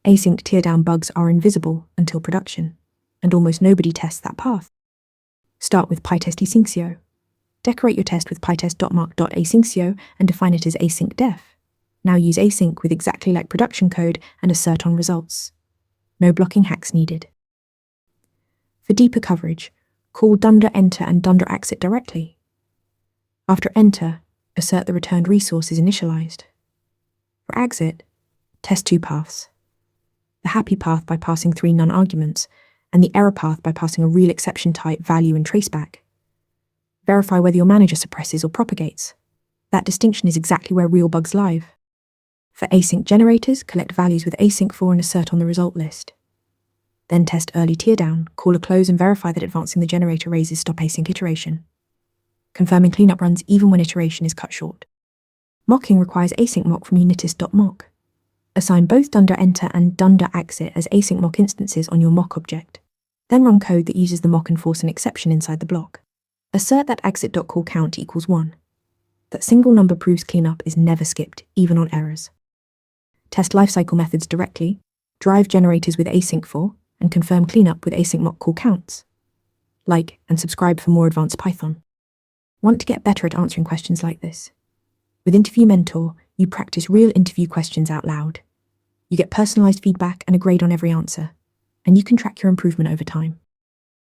Async teardown bugs are invisible until production, and almost nobody tests that path. Start with pytest-asyncio. Decorate your test with pytest.mock.asyncio and define it as async def. Now use async with exactly like production code and assert on results. No blocking hacks needed. For deeper coverage, call dunder-enter and dunder-exit directly. After enter, assert the returned resource is initialized. For exit, test two paths. The happy path by passing 3 non-arguments, and the error path by passing a real exception type value and traceback. Verify whether your manager suppresses or propagates. That distinction is exactly where real bugs live. For async generators, collect values with async for and assert on the result list. Then test early teardown, call a close and verify that advancing the generator raises stop async iteration. Confirming cleanup runs even when iteration is cut short. Mocking requires AsyncMock from unitist.mock. Assign both dunder-enter and dunder-exit as AsyncMock instances on your mock object. Then run code that uses the mock and force an exception inside the block. Assert that exit.callCount equals 1. That single number proves cleanup is never skipped, even on errors. Test lifecycle methods directly, drive generators with async for, and confirm cleanup with AsyncMock call counts. Like and subscribe for more advanced Python. Want to get better at answering questions like this? With Interview Mentor, you practice real interview questions out loud. You get personalized feedback and a grade on every answer, and you can track your improvement over time.